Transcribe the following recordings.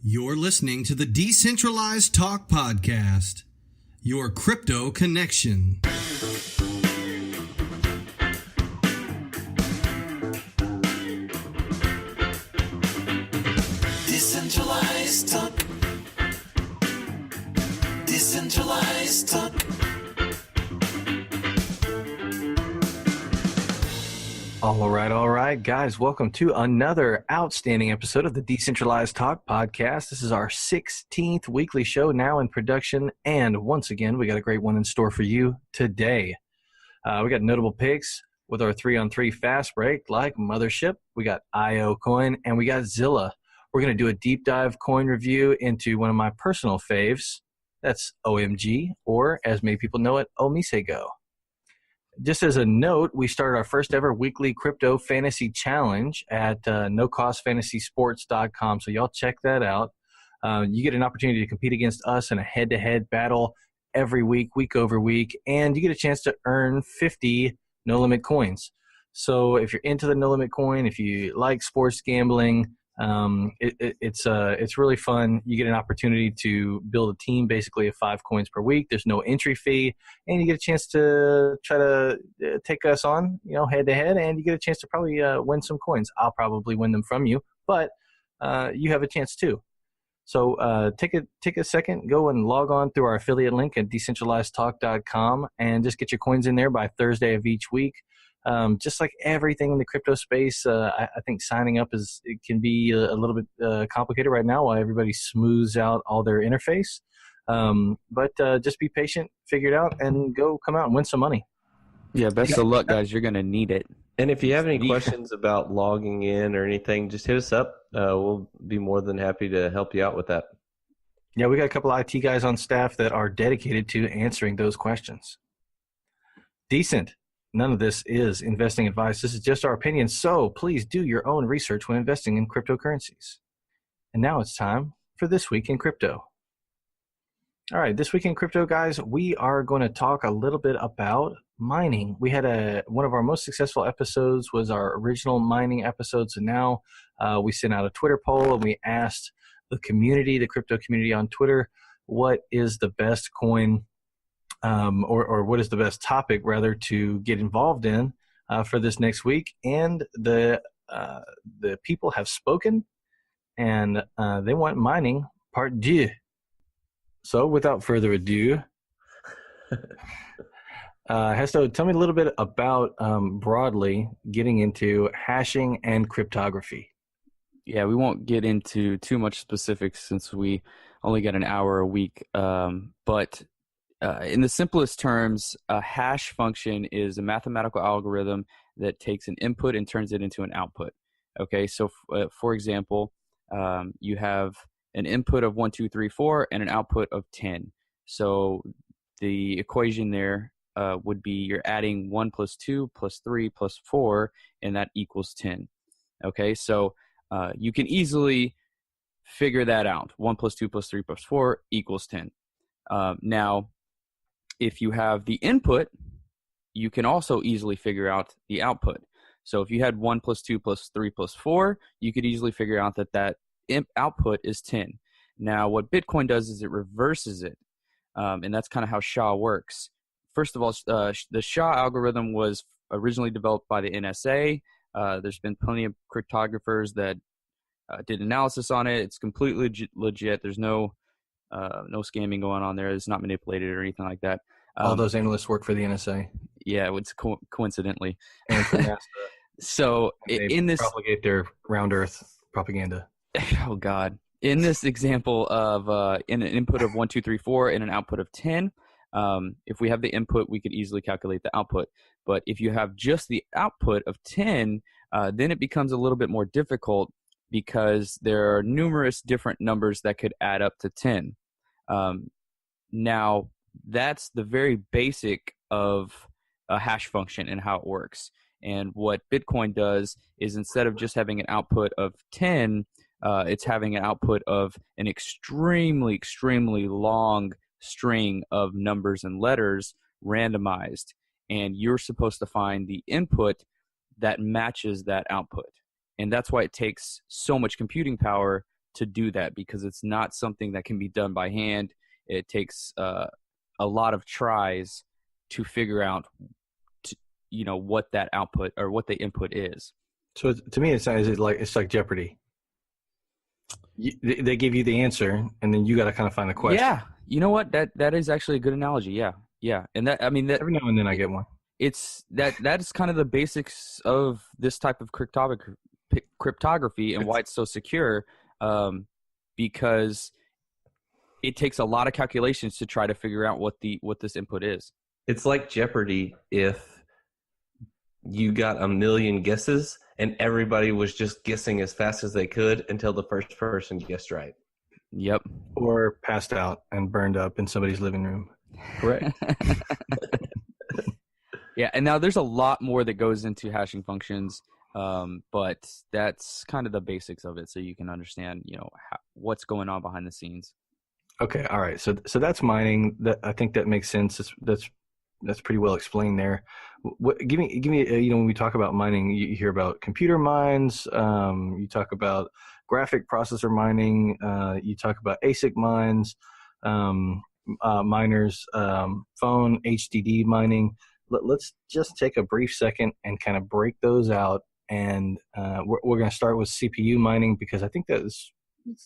You're listening to the Decentralized Talk Podcast, your crypto connection. Decentralized Talk. Decentralized Talk. All right, guys. Welcome to another outstanding episode of the Decentralized Talk Podcast. This is our 16th weekly show now in production, and once again, we got a great one in store for you today. We got notable picks with our 3-on-3 fast break, like Mothership. We got i-ocoin, and we got Zilla. We're going to do a deep dive coin review into one of my personal faves. That's OMG, or as many people know it, Omisego. Just as a note, we started our first ever weekly crypto fantasy challenge at nocostfantasysports.com. So y'all check that out. You get an opportunity to compete against us in a head-to-head battle every week, week over week, and you get a chance to earn 50 no-limit coins. So if you're into the no-limit coin, if you like sports gambling, it's really fun. You get an opportunity to build a team basically of 5 coins per week. There's no entry fee, and you get a chance to try to take us on, head to head, and you get a chance to probably win some coins. I'll probably win them from you, but you have a chance too. So take a second, go and log on through our affiliate link at decentralizedtalk.com and just get your coins in there by Thursday of each week. Just like everything in the crypto space, I think signing up can be a little bit complicated right now while everybody smooths out all their interface. But just be patient, figure it out, and come out and win some money. Yeah, best of luck, guys. You're going to need it. And if you have any questions about logging in or anything, just hit us up. We'll be more than happy to help you out with that. Yeah, we got a couple IT guys on staff that are dedicated to answering those questions. Decent. None of this is investing advice. This is just our opinion, so please do your own research when investing in cryptocurrencies. And now it's time for This Week in Crypto. All right, This Week in Crypto, guys, we are going to talk a little bit about mining. We had one of our most successful episodes was our original mining episode, so now we sent out a Twitter poll and we asked the community, the crypto community on Twitter, what is the best coin or what is the best topic, rather, to get involved in for this next week. And the people have spoken, and they want mining part 2. So without further ado, Hesto, tell me a little bit about broadly getting into hashing and cryptography. Yeah, we won't get into too much specifics since we only get an hour a week, but in the simplest terms, a hash function is a mathematical algorithm that takes an input and turns it into an output. Okay, so for example, you have an input of 1, 2, 3, 4 and an output of 10. So the equation there would be you're adding 1 plus 2 plus 3 plus 4, and that equals 10. Okay, so you can easily figure that out. 1 plus 2 plus 3 plus 4 equals 10. Now, if you have the input, you can also easily figure out the output. So if you had 1 plus 2 plus 3 plus 4, you could easily figure out that output is 10. Now, what Bitcoin does is it reverses it, and that's kind of how SHA works. First of all, the SHA algorithm was originally developed by the NSA. There's been plenty of cryptographers that did analysis on it. It's completely legit. There's no scamming going on there. It's not manipulated or anything like that. All those analysts work for the NSA. Yeah, it's coincidentally. And for NASA. So in this propagate their round Earth propaganda. Oh God! In this example of in an input of 1, 2, 3, 4 and an output of 10, if we have the input, we could easily calculate the output. But if you have just the output of 10, then it becomes a little bit more difficult because there are numerous different numbers that could add up to 10. Now, that's the very basic of a hash function and how it works. And what Bitcoin does is instead of just having an output of 10, it's having an output of an extremely, extremely long string of numbers and letters randomized. And you're supposed to find the input that matches that output. And that's why it takes so much computing power to do that because it's not something that can be done by hand. It takes a lot of tries to figure out, what that output or what the input is. So to me, it's like Jeopardy. They give you the answer, and then you got to kind of find the question. Yeah, you know what? That is actually a good analogy. Yeah, and that Every now and then I get one. it's that is kind of the basics of this type of cryptography and why it's so secure, because it takes a lot of calculations to try to figure out what this input is. It's like Jeopardy if you got a million guesses and everybody was just guessing as fast as they could until the first person guessed right. Yep. Or passed out and burned up in somebody's living room. Correct. Yeah, and now there's a lot more that goes into hashing functions, but that's kind of the basics of it, so you can understand, what's going on behind the scenes. Okay, all right. So that's mining. That I think that makes sense. That's pretty well explained there. Give me. When we talk about mining, you hear about computer mines. You talk about graphic processor mining. You talk about ASIC mines, miners, phone HDD mining. Let's just take a brief second and kind of break those out. And we're going to start with CPU mining because I think it's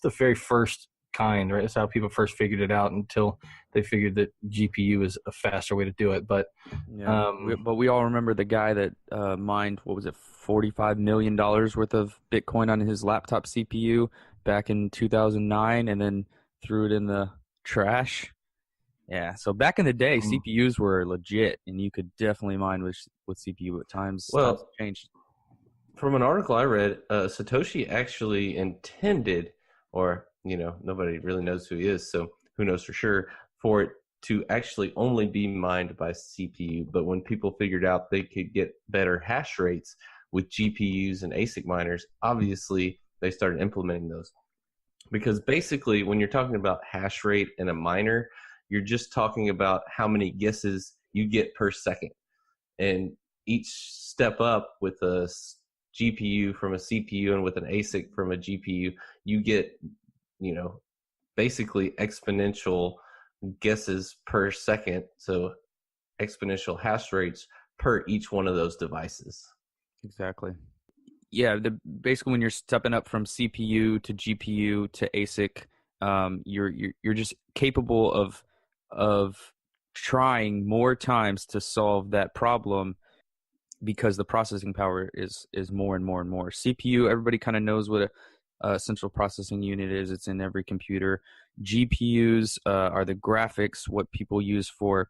the very first kind, right? That's how people first figured it out until they figured that GPU is a faster way to do it. But but we all remember the guy that mined, what was it, $45 million worth of Bitcoin on his laptop CPU back in 2009 and then threw it in the trash. Yeah, so back in the day, CPUs were legit, and you could definitely mine with CPU at times. Well, times changed. From an article I read, Satoshi actually intended, or nobody really knows who he is, so who knows for sure, for it to actually only be mined by CPU. But when people figured out they could get better hash rates with GPUs and ASIC miners, obviously they started implementing those. Because basically, when you're talking about hash rate in a miner, you're just talking about how many guesses you get per second. And each step up with a GPU from a CPU and with an ASIC from a GPU, you get, basically exponential guesses per second. So exponential hash rates per each one of those devices. Exactly. Yeah, basically when you're stepping up from CPU to GPU to ASIC, you're just capable of trying more times to solve that problem because the processing power is more and more and more. CPU, everybody kind of knows what a central processing unit is. It's in every computer. GPUs are the graphics, what people use for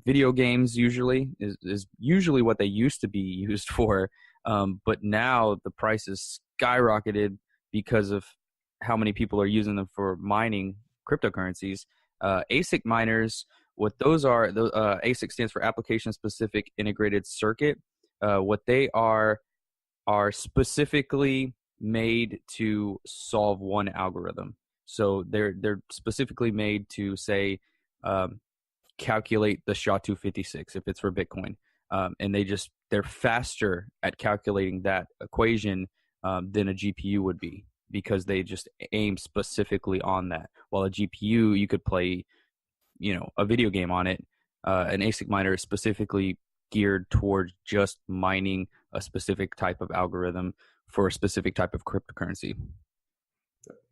video games usually, is usually what they used to be used for. But now the price is skyrocketed because of how many people are using them for mining cryptocurrencies. ASIC miners, what those are, ASIC stands for Application Specific Integrated Circuit. What they are specifically made to solve one algorithm. So they're specifically made to say calculate the SHA-256 if it's for Bitcoin, and they're faster at calculating that equation than a GPU would be because they just aim specifically on that. While a GPU, you could play, a video game on it. An ASIC miner is specifically geared towards just mining a specific type of algorithm for a specific type of cryptocurrency.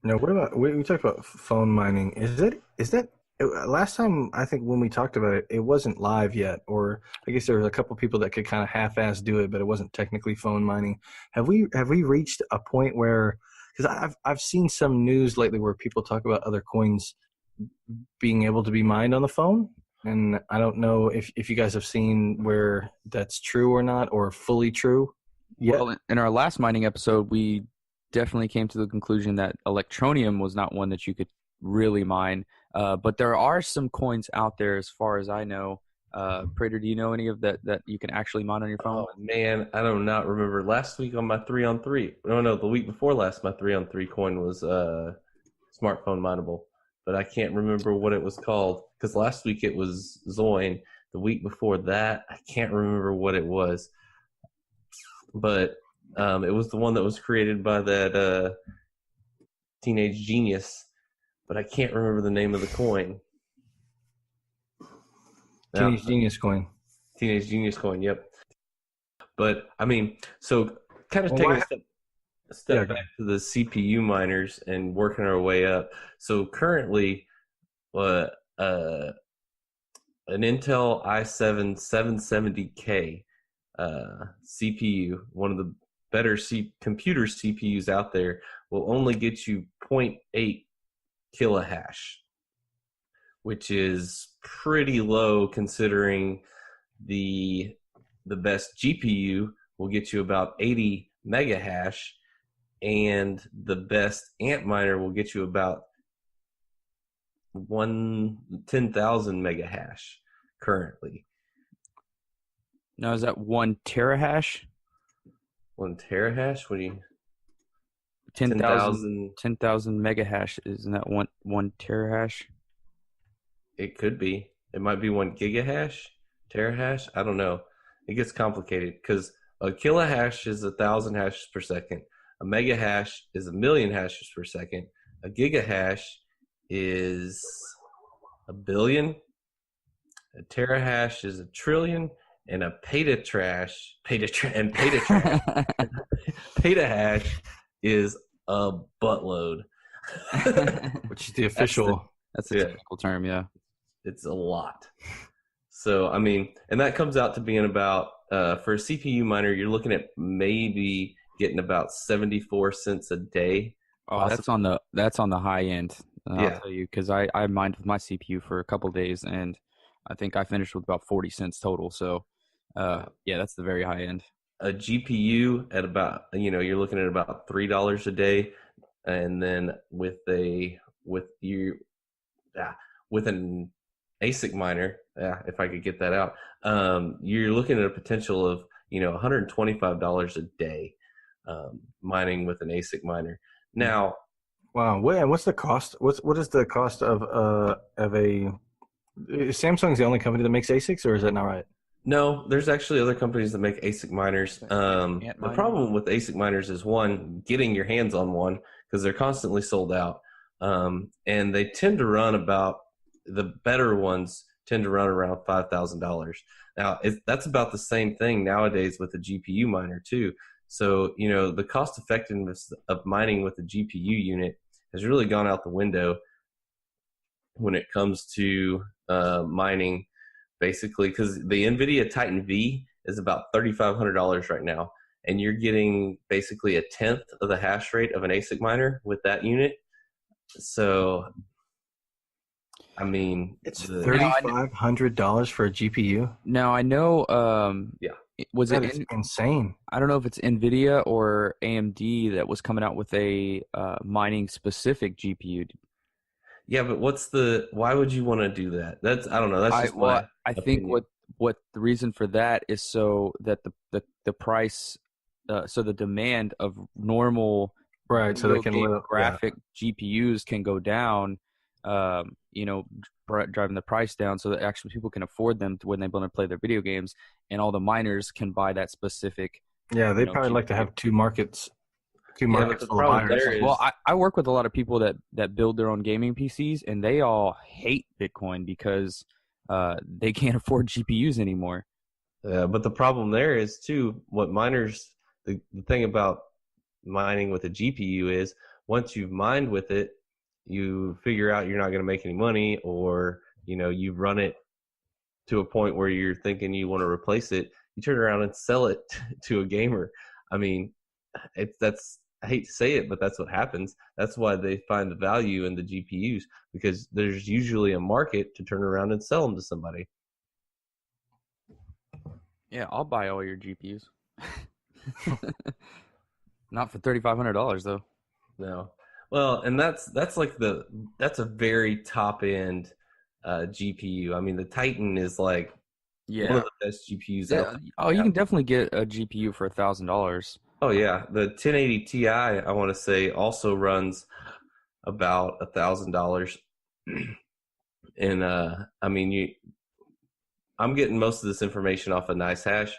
Now, what about we talked about phone mining? Is that last time I think when we talked about it, it wasn't live yet, or I guess there was a couple people that could kind of half-ass do it, but it wasn't technically phone mining. Have we reached a point where? Because I've seen some news lately where people talk about other coins being able to be mined on the phone, and I don't know if you guys have seen where that's true or not, or fully true. Yet. Well, in our last mining episode, we definitely came to the conclusion that Electronium was not one that you could really mine, but there are some coins out there, as far as I know. Prater, do you know any of that you can actually mine on your phone? Oh man, I do not remember. Last week on my 3-on-3, no, the week before last, my 3-on-3 coin was smartphone mineable, but I can't remember what it was called because last week it was Zoin. The week before that, I can't remember what it was, but it was the one that was created by that Teenage Genius, but I can't remember the name of the coin. Teenage Genius coin. Teenage Genius coin, yep. But I mean, so kind of Well, taking why- a step Yeah, go back to the CPU miners and working our way up. So currently, uh, an Intel i7 770K CPU, one of the better computer CPUs out there, will only get you 0.8 kilohash, which is pretty low considering the best GPU will get you about 80 mega hash, and the best Antminer will get you about 10,000 mega hash currently. Now, is that 1 terahash? 1 terahash? What do you? 10,000 mega hash. Isn't that one terahash? It could be. It might be 1 gigahash, terahash. I don't know. It gets complicated because a kilohash is 1,000 hashes per second. A mega hash is 1,000,000 hashes per second. A gigahash is 1 billion. A terahash is 1 trillion, and a petahash is a buttload. which is the official. That's the technical term, yeah. It's a lot. So, I mean, and that comes out to being about, for a CPU miner, you're looking at maybe getting about 74 cents a day. Oh, that's on the high end. Yeah. I'll tell you, because I mined with my CPU for a couple of days, and I think I finished with about 40 cents total. So, yeah, that's the very high end. A GPU at about, you're looking at about $3 a day, and then with an ASIC miner, if I could get that out, you're looking at a potential of $125 a day mining with an ASIC miner. Now, Wow. What's the cost? What is the cost of a? Samsung's the only company that makes ASICs, or is that not right? no, there's actually other companies that make ASIC miners. The problem with ASIC miners is, one, getting your hands on one, because they're constantly sold out. And they tend to run about, the better ones tend to run around $5,000. Now, that's about the same thing nowadays with a GPU miner too. So, the cost effectiveness of mining with a GPU unit has really gone out the window when it comes to mining, basically, because the NVIDIA Titan V is about $3,500 right now, and you're getting basically 1/10 of the hash rate of an ASIC miner with that unit. So, I mean, It's $3,500 for a GPU. Now, I know, was That it is insane. I don't know if it's NVIDIA or AMD that was coming out with a mining specific GPU. yeah, but why would you want to do that? I don't know. That's just my think opinion. what the reason for that is so that the price, so the demand of normal Right, so they real can game live graphic GPUs can go down, driving the price down so that actually people can afford them when they want to play their video games, and all the miners can buy that specific. Yeah, they probably like to have two markets but the full of problem buyers. there is, Well, I work with a lot of people that build their own gaming PCs, and they all hate Bitcoin because they can't afford GPUs anymore. but the problem there is too, what miners, the thing about mining with a GPU is, once you've mined with it, you figure out you're not going to make any money, or you run it to a point where you're thinking you want to replace it, you turn around and sell it to a gamer. I mean, I hate to say it, but that's what happens. That's why they find the value in the GPUs, because there's usually a market to turn around and sell them to somebody. Yeah, I'll buy all your GPUs. Not for $3,500 though. No. Well, and that's a very top end GPU. I mean, the Titan is like one of the best GPUs out there. Oh, you can definitely get a GPU for $1,000. Oh yeah, the 1080 Ti, I want to say, also runs about $1,000. And I mean, I'm getting most of this information off of NiceHash.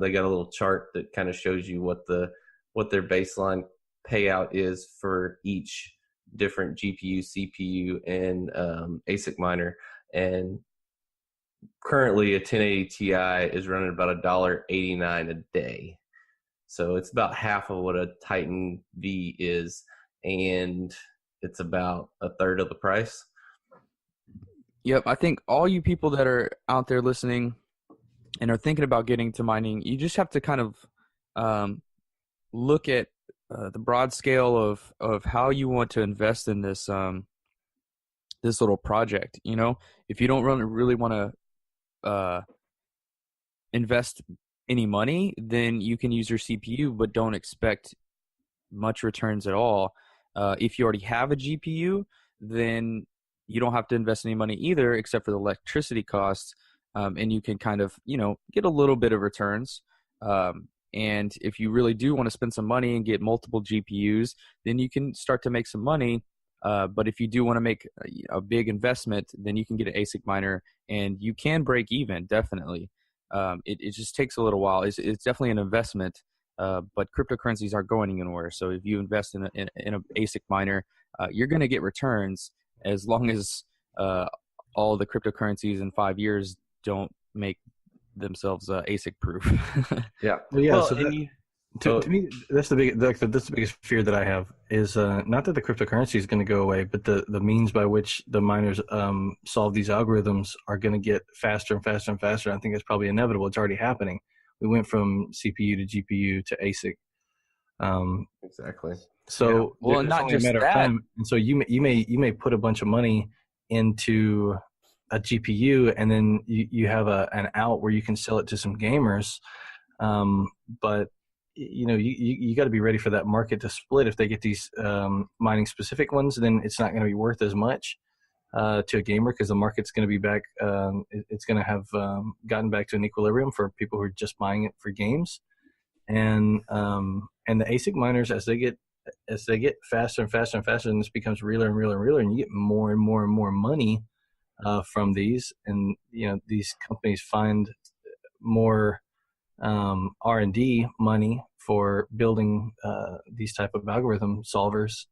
They got a little chart that kind of shows you what their baseline payout is for each different GPU, CPU, and ASIC miner. And currently a 1080 Ti is running about $1.89 a day. So it's about half of what a Titan V is, and it's about a third of the price. Yep, I think all you people that are out there listening and are thinking about getting to mining, you just have to kind of look at the broad scale of how you want to invest in this this little project. You know, if you don't really want to invest any money, then you can use your CPU, but don't expect much returns at all. If you already have a GPU, then you don't have to invest any money either, except for the electricity costs, and you can kind of, you know, get a little bit of returns. And if you really do want to spend some money and get multiple GPUs, then you can start to make some money. But if you do want to make a big investment, then you can get an ASIC miner, and you can break even, definitely. It just takes a little while. It's definitely an investment, but cryptocurrencies aren't going anywhere. So if you invest in an ASIC miner, you're going to get returns as long as all the cryptocurrencies in 5 years don't make themselves ASIC proof. Yeah. Well, yeah. Well, So and to me, that's the biggest fear that I have is not that the cryptocurrency is going to go away, but the means by which the miners solve these algorithms are going to get faster and faster and faster. I think it's probably inevitable. It's already happening. We went from CPU to GPU to ASIC. exactly. So Well, and it's not only a just matter of that. time. And so you may put a bunch of money into a GPU, and then you have an out where you can sell it to some gamers. But you know, you got to be ready for that market to split. If they get these mining specific ones, then it's not going to be worth as much to a gamer, because the market's going to be back. It's going to have gotten back to an equilibrium for people who are just buying it for games. And the ASIC miners, as they get faster and faster and faster, and this becomes realer and realer and realer, and you get more and more and more money from these, and you know, these companies find more R&D money for building these type of algorithm solvers.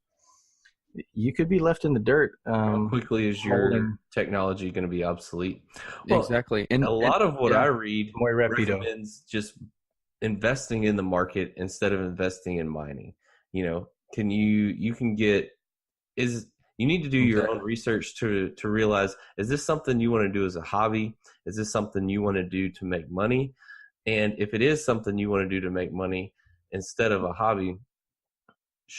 You could be left in the dirt. How quickly is your holding technology going to be obsolete? Well, Exactly. a lot of what yeah. I read Muy rapido. recommends just investing in the market instead of investing in mining. You know, you can get you need to do your own research to realize, is this something you want to do as a hobby? Is this something you want to do to make money? And if it is something you want to do to make money instead of a hobby,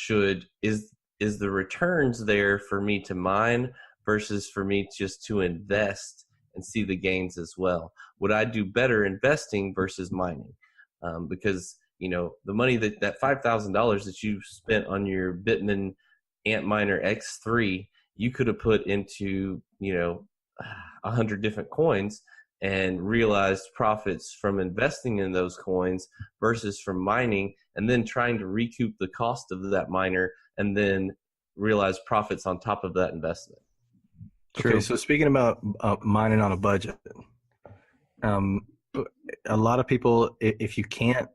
is the returns there for me to mine versus for me just to invest and see the gains as well? Would I do better investing versus mining? Because, you know, the money that $5,000 that you spent on your Bitmain Antminer X3, you could have put into, you know, 100 different coins and realized profits from investing in those coins versus from mining, and then trying to recoup the cost of that miner and then realize profits on top of that investment. Okay, so speaking about mining on a budget, a lot of people, if you can't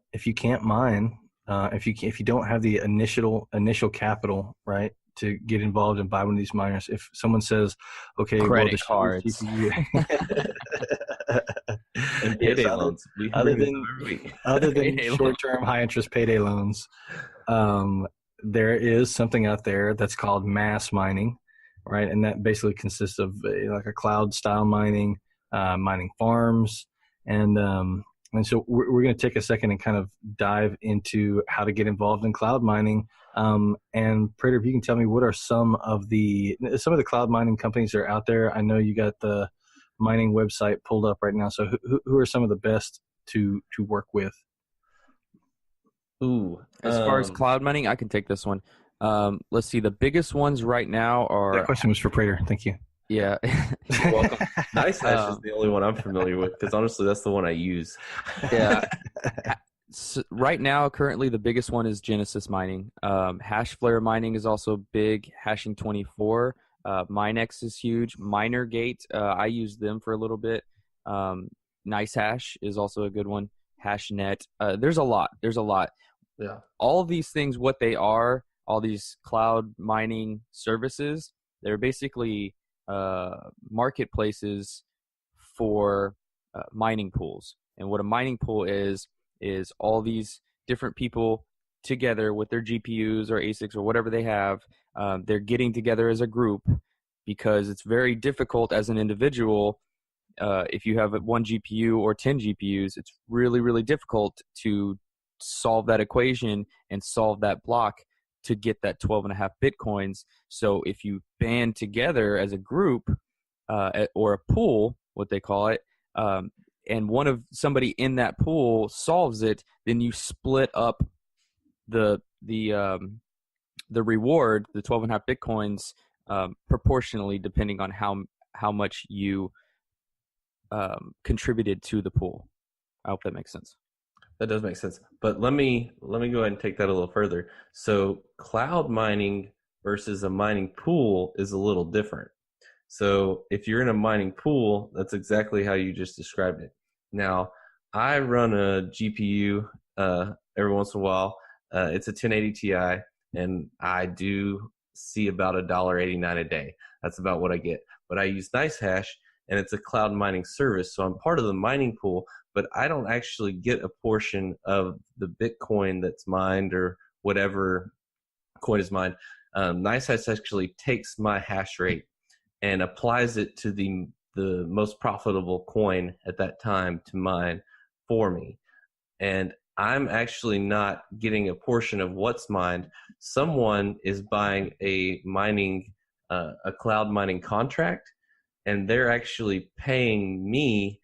mine, if you don't have the initial capital, right, to get involved and buy one of these miners, if someone says, okay, Credit cards. And payday Yes, loans. other than short-term high-interest payday loans, there is something out there that's called mass mining, right? And that basically consists of like a cloud-style mining, mining farms, and so we're going to take a second and kind of dive into how to get involved in cloud mining. And Prater, if you can tell me, what are some of the cloud mining companies that are out there? I know you got the mining website pulled up right now. So who are some of the best to work with? Ooh, As far as cloud mining, I can take this one. Let's see. The biggest ones right now are. That question was for Prater. Thank you. Yeah. You're welcome. Nice Hash is the only one I'm familiar with, because honestly, that's the one I use. Yeah. So right now, currently, the biggest one is Genesis Mining. Hashflare Mining is also big. Hashing 24. Minex is huge. MinerGate, I used them for a little bit. Nice Hash is also a good one. HashNet. There's a lot. Yeah. All of these things, what they are all these cloud mining services. They're basically marketplaces for mining pools. And what a mining pool is all these different people together with their GPUs or ASICs or whatever they have. They're getting together as a group because it's very difficult as an individual. If you have one GPU or 10 GPUs, it's really, really difficult to solve that equation and solve that block to get that 12.5 Bitcoins. So if you band together as a group or a pool, what they call it, and somebody in that pool solves it, then you split up the reward, the 12.5 Bitcoins, proportionally depending on how much you contributed to the pool. I hope that makes sense. That does make sense. But let me go ahead and take that a little further. So cloud mining versus a mining pool is a little different. So if you're in a mining pool, that's exactly how you just described it. Now, I run a GPU every once in a while. It's a 1080 Ti, and I do see about $1.89 a day. That's about what I get. But I use NiceHash, and it's a cloud mining service. So I'm part of the mining pool, but I don't actually get a portion of the Bitcoin that's mined or whatever coin is mined. NiceHash actually takes my hash rate and applies it to the most profitable coin at that time to mine for me. And I'm actually not getting a portion of what's mined. Someone is buying a cloud mining contract, and they're actually paying me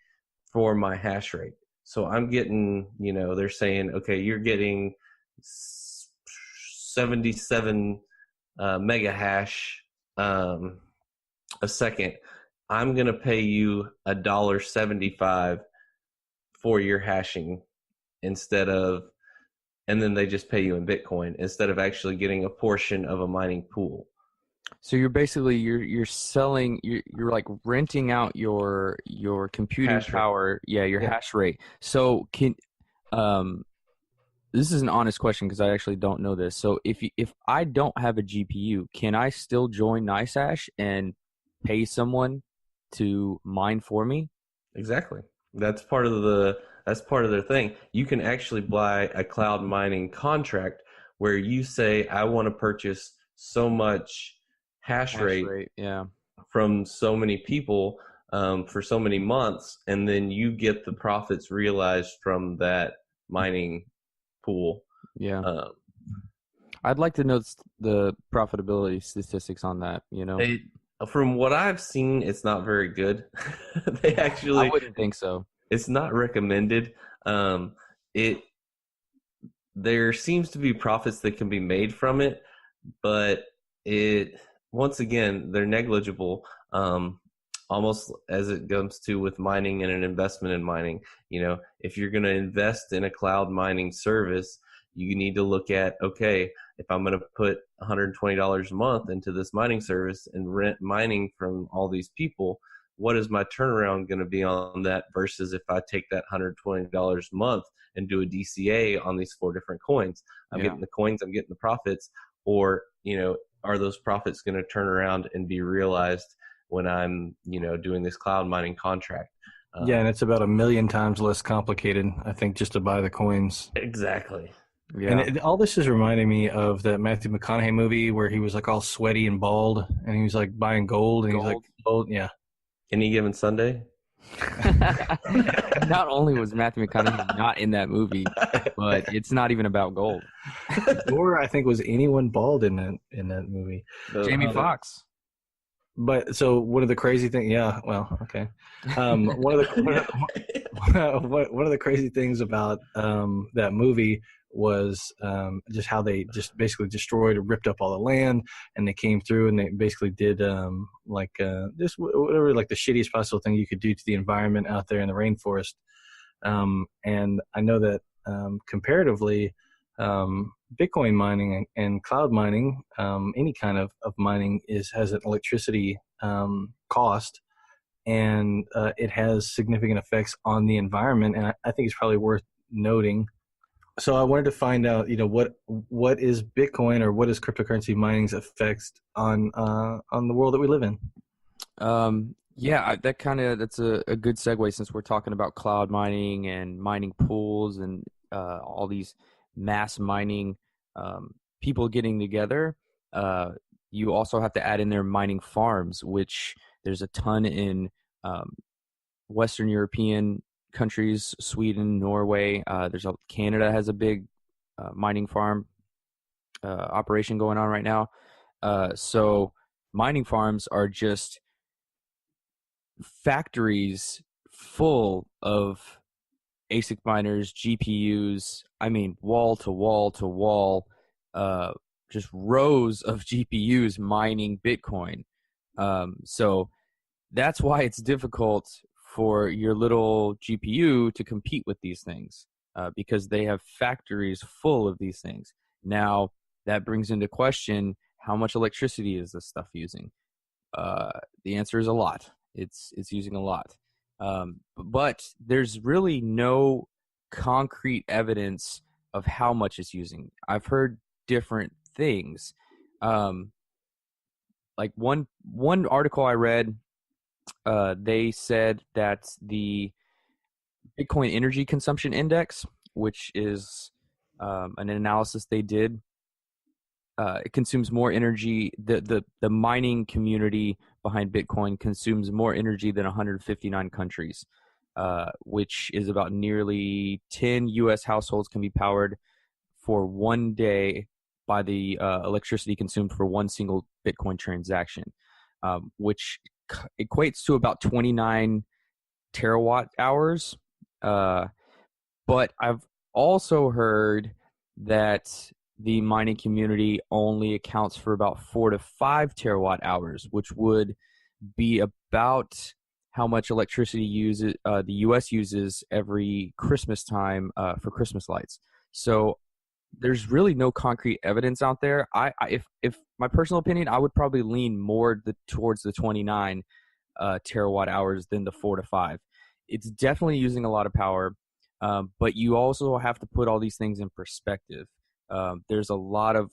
for my hash rate. So I'm getting, they're saying, okay, you're getting 77 mega hash a second. I'm going to pay you $1.75 for your hashing instead of, and then they just pay you in Bitcoin instead of actually getting a portion of a mining pool. So you're basically you're selling, you're like renting out your computing power, your hash rate. So this is an honest question because I actually don't know this. So if I don't have a GPU, can I still join NiceHash and pay someone to mine for me? Exactly. That's part of their thing. You can actually buy a cloud mining contract where you say, I want to purchase so much hash rate from so many people for so many months, and then you get the profits realized from that mining pool. I'd like to know the profitability statistics on that. From what I've seen, it's not very good. I wouldn't think so. It's not recommended. There seems to be profits that can be made from it, but once again, they're negligible. Almost as it comes to with mining and an investment in mining. If you're going to invest in a cloud mining service, you need to look at, okay, if I'm going to put $120 a month into this mining service and rent mining from all these people, what is my turnaround going to be on that versus if I take that $120 a month and do a DCA on these 4 different coins? I'm getting the coins, I'm getting the profits, or, are those profits going to turn around and be realized when I'm, doing this cloud mining contract? And it's about 1 million times less complicated, I think, just to buy the coins. Exactly. Yeah. And all this is reminding me of that Matthew McConaughey movie where he was like all sweaty and bald, and he was like buying gold, and he's like, "Gold, yeah." Any given Sunday. Not only was Matthew McConaughey not in that movie, but it's not even about gold. Or I think was anyone bald in that movie? Jamie Foxx. But so one of the crazy things, okay. One of the crazy things about that movie was just how they just basically destroyed or ripped up all the land, and they came through and they basically did just whatever, like the shittiest possible thing you could do to the environment out there in the rainforest. And I know that comparatively, Bitcoin mining and cloud mining, any kind of mining has an electricity cost, and it has significant effects on the environment. And I think it's probably worth noting So I wanted to find out, what is Bitcoin or what is cryptocurrency mining's effects on the world that we live in? Yeah, that's a good segue since we're talking about cloud mining and mining pools and all these mass mining people getting together. You also have to add in their mining farms, which there's a ton in um, Western European countries, Sweden, Norway. Canada has a big mining farm operation going on right now. So mining farms are just factories full of ASIC miners, GPUs. I mean, wall to wall to wall, uh, just rows of GPUs mining Bitcoin. So that's why it's difficult for your little GPU to compete with these things because they have factories full of these things. Now, that brings into question how much electricity is this stuff using? The answer is a lot. It's using a lot, but there's really no concrete evidence of how much it's using. I've heard different things. Um, like one article I read, they said that the Bitcoin Energy Consumption Index, which is an analysis they did, it consumes more energy. The mining community behind Bitcoin consumes more energy than 159 countries, which is about nearly 10 U.S. households can be powered for one day by the electricity consumed for one single Bitcoin transaction, which equates to about 29 terawatt hours. But I've also heard that the mining community only accounts for about 4 to 5 terawatt hours, which would be about how much electricity the U.S. uses every Christmas time for Christmas lights. So there's really no concrete evidence out there. If my personal opinion, I would probably lean more towards the 29 terawatt hours than the 4 to 5. It's definitely using a lot of power, but you also have to put all these things in perspective. There's a lot of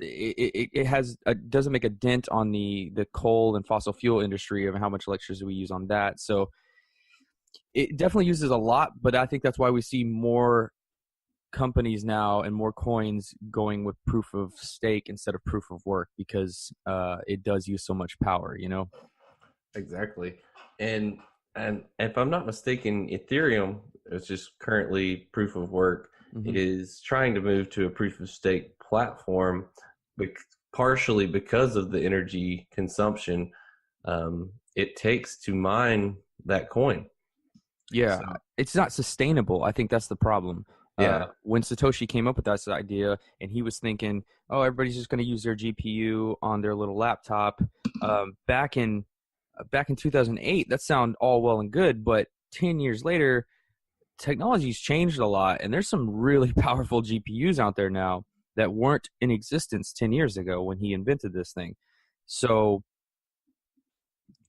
it doesn't make a dent on the coal and fossil fuel industry of how much electricity we use on that. So it definitely uses a lot, but I think that's why we see more companies now and more coins going with proof of stake instead of proof of work because it does use so much power, you know? Exactly. And and if I'm not mistaken, Ethereum is just currently proof of work. Mm-hmm. Is trying to move to a proof of stake platform, partially because of the energy consumption it takes to mine that coin. Yeah, So, it's not sustainable. I think that's the problem. yeah, When Satoshi came up with that idea, and he was thinking, "Oh, everybody's just going to use their GPU on their little laptop." Back in 2008, that sounded all well and good, but 10 years later, technology's changed a lot, and there's some really powerful GPUs out there now that weren't in existence 10 years ago when he invented this thing. So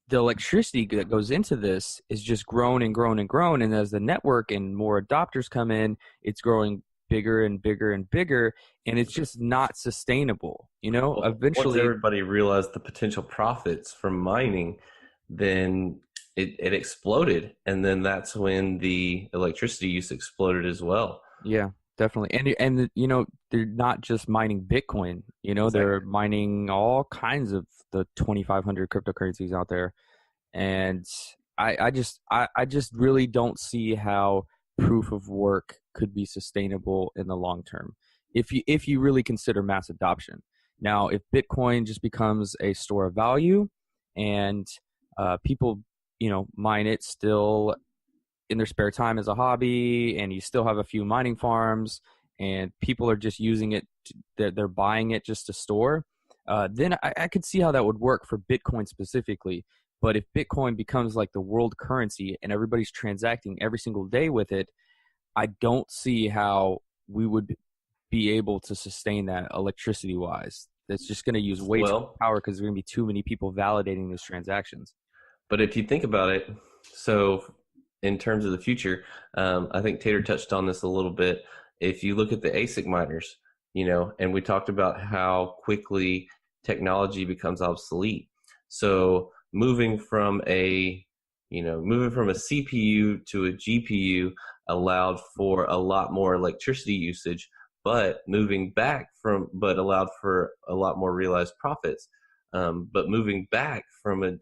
the electricity that goes into this is just grown and grown and grown, and as the network and more adopters come in, it's growing bigger and bigger and bigger, and it's just not sustainable, you know. well, once Eventually, everybody realized the potential profits from mining, then it exploded, and then that's when the electricity use exploded as well. yeah, definitely. And you know, they're not just mining Bitcoin, you know, they're Exactly. mining all kinds of the 2,500 cryptocurrencies out there. And I just really don't see how proof of work could be sustainable in the long term if you really consider mass adoption. Now, if Bitcoin just becomes a store of value and people, you know, mine it still in their spare time as a hobby, and you still have a few mining farms, and people are just using it, they're buying it just to store, then I could see how that would work for Bitcoin specifically. But if Bitcoin becomes like the world currency and everybody's transacting every single day with it, I don't see how we would be able to sustain that electricity wise. That's just going to use way too much Well, power because there's going to be too many people validating those transactions. but if you think about it, so in terms of the future, I think Tater touched on this a little bit. if you look at the ASIC miners, and we talked about how quickly technology becomes obsolete. So moving from a CPU to a GPU allowed for a lot more electricity usage, but allowed for a lot more realized profits. But moving up from a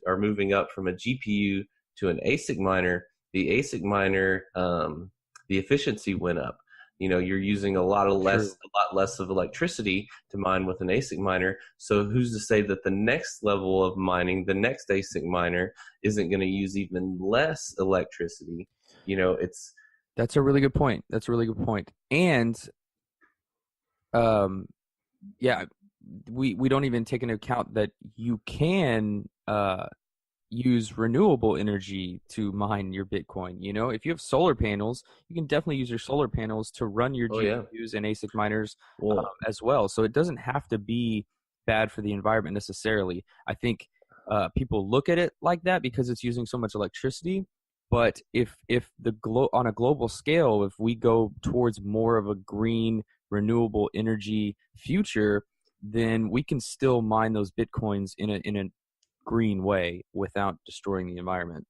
GPU to an ASIC miner, the ASIC miner, the efficiency went up. You're using a lot less of electricity to mine with an ASIC miner. So who's to say that the next level of mining, the next ASIC miner, isn't going to use even less electricity? That's a really good point. And yeah, we don't even take into account that you can use renewable energy to mine your Bitcoin. If you have solar panels, you can definitely use your solar panels to run your GPUs and ASIC miners as well. So it doesn't have to be bad for the environment necessarily. I think people look at it like that because it's using so much electricity. But if on a global scale, if we go towards more of a green, renewable energy future, then we can still mine those Bitcoins in a green way without destroying the environment.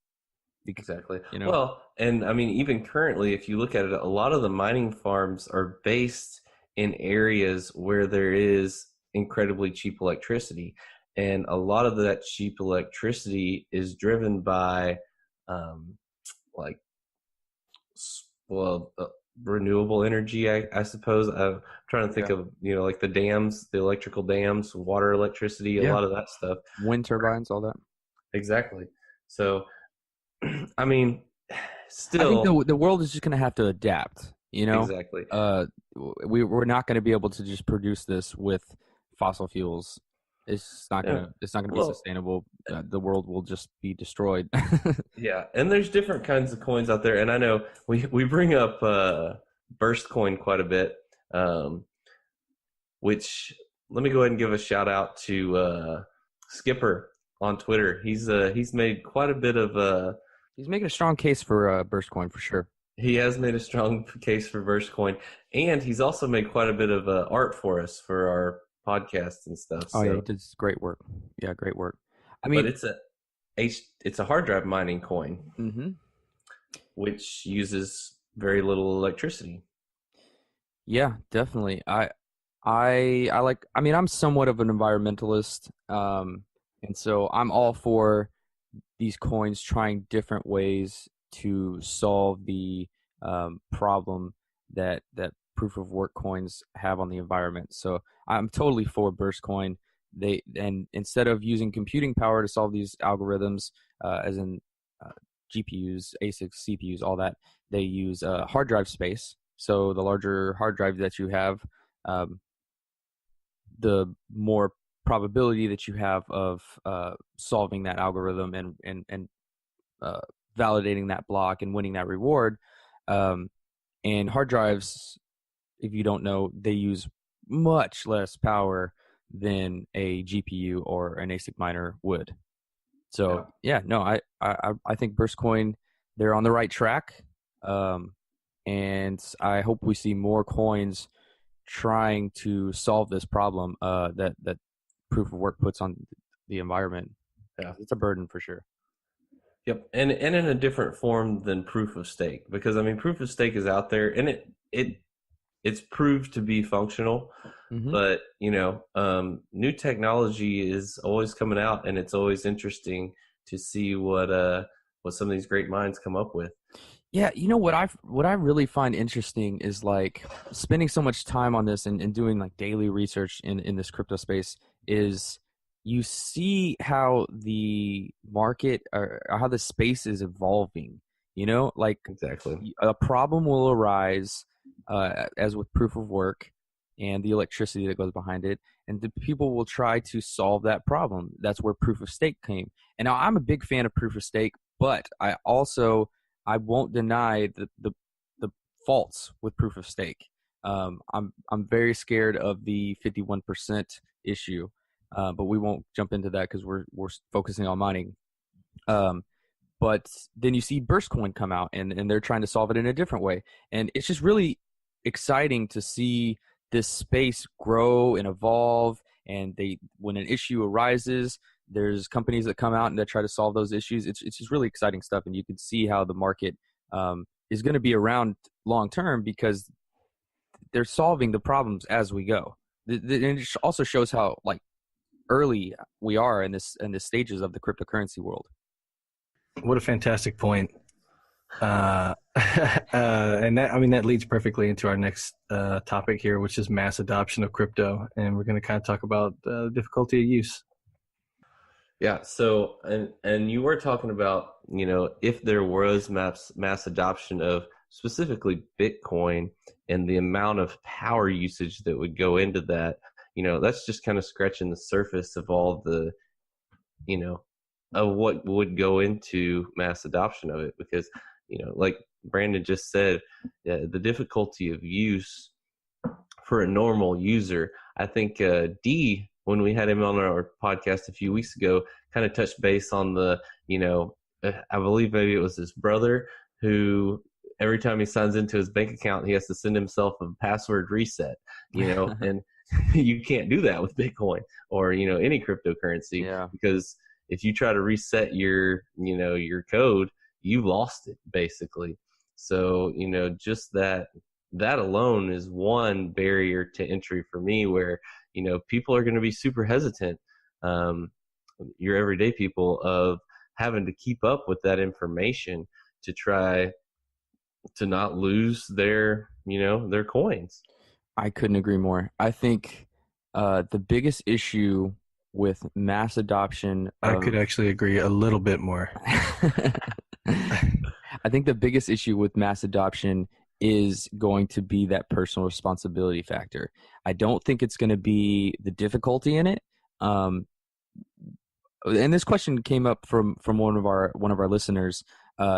Exactly. Well, and I mean, even currently, if you look at it, a lot of the mining farms are based in areas where there is incredibly cheap electricity. And a lot of that cheap electricity is driven by, renewable energy, I suppose. I'm trying to think of, like the dams, the electrical dams, water electricity, a lot of that stuff. Wind turbines, all that. Exactly. So, I mean, still, I think the world is just going to have to adapt. Exactly. We're not going to be able to just produce this with fossil fuels. It's not going to be sustainable. The world will just be destroyed. Yeah, and there's different kinds of coins out there, and I know we bring up Burst Coin quite a bit. Which, let me go ahead and give a shout out to Skipper on Twitter. He's made quite a bit of he's making a strong case for Burst Coin for sure. He has made a strong case for Burst Coin, and he's also made quite a bit of art for us for our podcasts and stuff. Oh, yeah, he did great work. Yeah, great work. I mean, but it's a hard drive mining coin, which uses very little electricity. Yeah, definitely. I'm somewhat of an environmentalist, and so I'm all for these coins trying different ways to solve the problem that proof of work coins have on the environment. So I'm totally for Burst Coin. And instead of using computing power to solve these algorithms, as in GPUs, ASICs, CPUs, all that, they use hard drive space. So the larger hard drive that you have, the more probability that you have of solving that algorithm and validating that block and winning that reward. And hard drives, if you don't know, they use much less power than a GPU or an ASIC miner would. So I think Burst Coin, they're on the right track, and I hope we see more coins trying to solve this problem that proof of work puts on the environment. Yeah, it's a burden for sure. Yep, and in a different form than proof of stake, because I mean, proof of stake is out there, and it's proved to be functional. But new technology is always coming out, and it's always interesting to see what some of these great minds come up with. Yeah, what I really find interesting is like spending so much time on this and doing like daily research in this crypto space is you see how the market or how the space is evolving. Like exactly a problem will arise as with proof of work and the electricity that goes behind it, and the people will try to solve that problem. That's where proof of stake came. And now I'm a big fan of proof of stake, but I won't deny the faults with proof of stake. I'm very scared of the 51% issue, but we won't jump into that because we're focusing on mining. But then you see Burst Coin come out, and they're trying to solve it in a different way, and it's just really exciting to see this space grow and evolve. And when an issue arises, there's companies that come out and that try to solve those issues. It's just really exciting stuff, and you can see how the market is going to be around long term because they're solving the problems as we go. And it also shows how like early we are in the stages of the cryptocurrency world. What a fantastic point. And that leads perfectly into our next topic here, which is mass adoption of crypto, and we're going to kind of talk about difficulty of use. Yeah. So, and you were talking about, if there was mass adoption of specifically Bitcoin and the amount of power usage that would go into that, that's just kind of scratching the surface of all the, of what would go into mass adoption of it. Because, like Brandon just said, the difficulty of use for a normal user, I think D, when we had him on our podcast a few weeks ago, kind of touched base on the, I believe maybe it was his brother who every time he signs into his bank account, he has to send himself a password reset, and you can't do that with Bitcoin or, any cryptocurrency, because if you try to reset your code, you lost it basically. So, just that alone is one barrier to entry for me where, people are going to be super hesitant, your everyday people, of having to keep up with that information to try to not lose their coins. I couldn't agree more. I think the biggest issue with mass adoption I could actually agree a little bit more. I think the biggest issue with mass adoption is going to be that personal responsibility factor. I don't think it's going to be the difficulty in it. And this question came up from one of our listeners,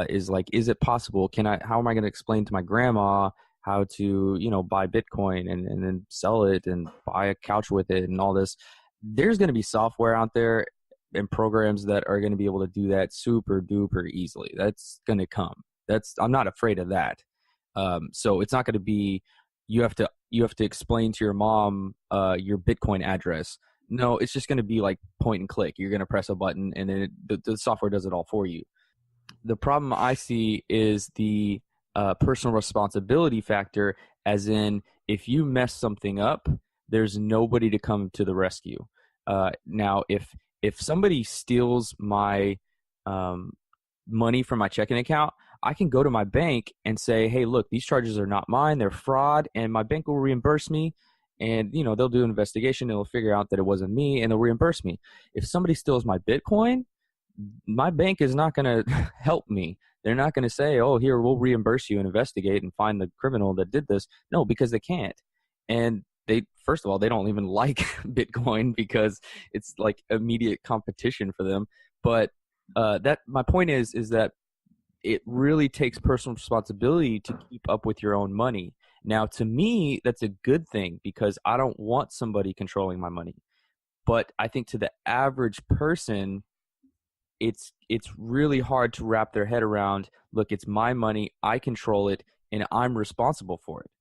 is like, is it possible? How am I going to explain to my grandma how to, buy Bitcoin and then sell it and buy a couch with it and all this? There's going to be software out there and programs that are going to be able to do that super duper easily. That's going to come. I'm not afraid of that. So it's not going to be, you have to explain to your mom, your Bitcoin address. No, it's just going to be like point and click. You're going to press a button and then the software does it all for you. The problem I see is the personal responsibility factor, as in if you mess something up, there's nobody to come to the rescue. Now, if somebody steals my money from my checking account, I can go to my bank and say, hey, look, these charges are not mine. They're fraud, and my bank will reimburse me. And, they'll do an investigation. And they'll figure out that it wasn't me, and they'll reimburse me. If somebody steals my Bitcoin, my bank is not going to help me. They're not going to say, oh, here, we'll reimburse you and investigate and find the criminal that did this. No, because they can't. And first of all, they don't even like Bitcoin because it's like immediate competition for them. But my point is that it really takes personal responsibility to keep up with your own money. Now, to me, that's a good thing because I don't want somebody controlling my money. But I think to the average person, it's really hard to wrap their head around, look, it's my money, I control it, and I'm responsible for it.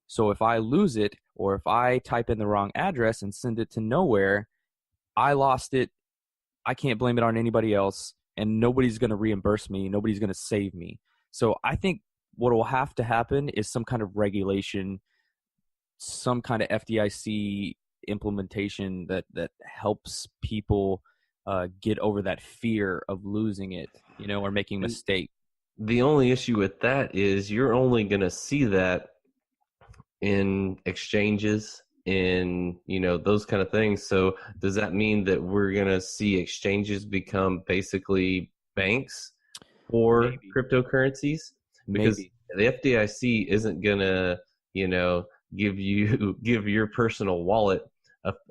So if I lose it, or if I type in the wrong address and send it to nowhere, I lost it. I can't blame it on anybody else, and nobody's going to reimburse me. Nobody's going to save me. So I think what will have to happen is some kind of regulation, some kind of FDIC implementation that helps people get over that fear of losing it, or making a mistake. The only issue with that is you're only going to see that in exchanges, in those kind of things. So does that mean that we're going to see exchanges become basically banks for cryptocurrencies? Because the FDIC isn't going to give your personal wallet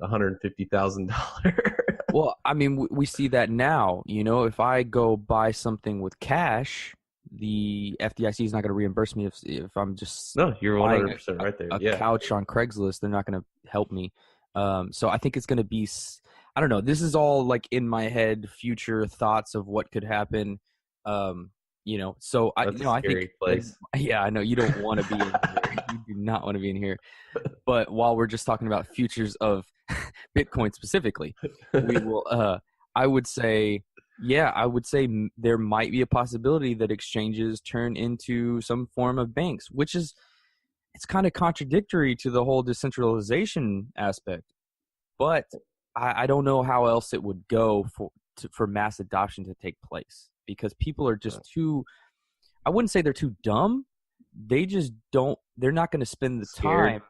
$150,000. Well, I mean, we see that now. If I go buy something with cash, the FDIC is not going to reimburse me if I'm just you're 100% right there. A couch on Craigslist. They're not going to help me. So I think it's going to be, I don't know. This is all like in my head, future thoughts of what could happen. So That's a I scary think place. yeah, I know you don't want to be in here. You do not want to be in here. But while we're just talking about futures of Bitcoin specifically, we will. I would say, yeah, there might be a possibility that exchanges turn into some form of banks, which is it's kind of contradictory to the whole decentralization aspect. But I don't know how else it would go for mass adoption to take place because people are just too. I wouldn't say they're too dumb. They just don't. They're not going to spend the Scared. time.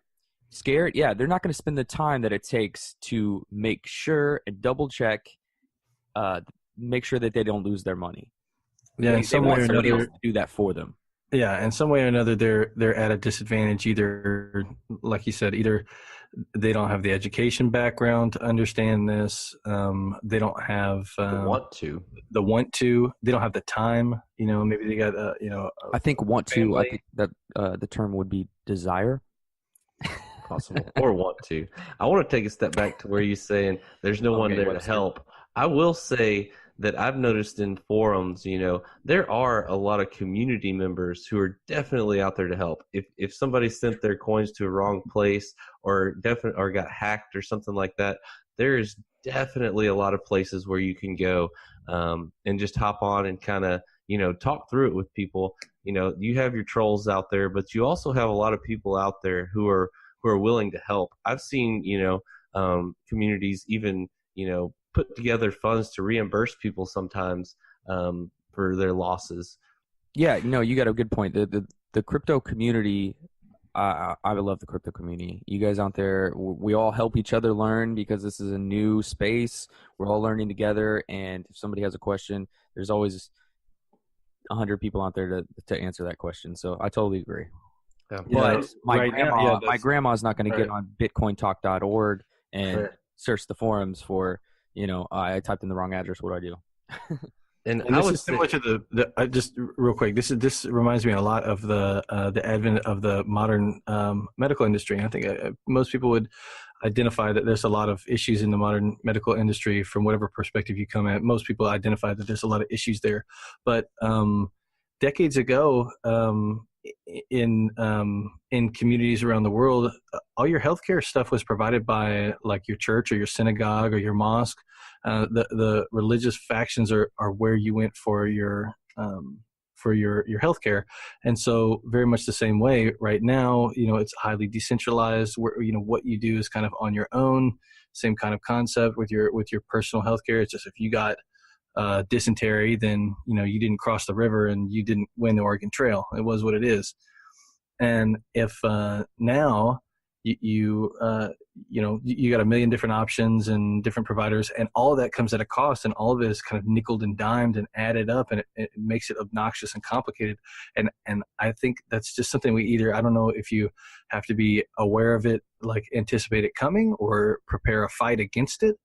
Scared, yeah, they're not going to spend the time that it takes to make sure and double check, make sure that they don't lose their money. Yeah, in They some way want or somebody else another. to do that for them. Yeah, in some way or another, they're at a disadvantage. Either, like you said, either they don't have the education background to understand this. They don't have Want to. the want to. They don't have the time. Maybe they got a I think want to. I Family. think that the term would be desire. Possible or want to. I want to take a step back to where you're saying there's no one Okay, there to Webster. help. I will say that I've noticed in forums, there are a lot of community members who are definitely out there to help. If somebody sent their coins to a wrong place or got hacked or something like that, there's definitely a lot of places where you can go and just hop on and kind of talk through it with people. You have your trolls out there, but you also have a lot of people out there who are willing to help. I've seen, communities even, put together funds to reimburse people sometimes for their losses. Yeah, no, you got a good point. The crypto community, I love the crypto community. You guys out there, we all help each other learn because this is a new space. We're all learning together, and if somebody has a question, there's always 100 people out there to answer that question. So I totally agree. Yeah. But right now, yeah, my grandma's not going to get right. on bitcointalk.org and Right. search the forums for, I typed in the wrong address. What do I do? And And I this would is say, similar to the just real quick. This reminds me a lot of the advent of the modern medical industry. I think most people would identify that there's a lot of issues in the modern medical industry from whatever perspective you come at. Most people identify that there's a lot of issues there, but decades ago, in communities around the world, all your healthcare stuff was provided by like your church or your synagogue or your mosque. The religious factions are where you went for your healthcare, and so very much the same way right now. It's highly decentralized. Where what you do is kind of on your own. Same kind of concept with your personal healthcare. It's just if you got dysentery, then you didn't cross the river and you didn't win the Oregon Trail. It was what it is. And if now you got a million different options and different providers, and all of that comes at a cost, and all of it is kind of nickeled and dimed and added up, and it makes it obnoxious and complicated. And I think that's just something I don't know if you have to be aware of it, like anticipate it coming or prepare a fight against it.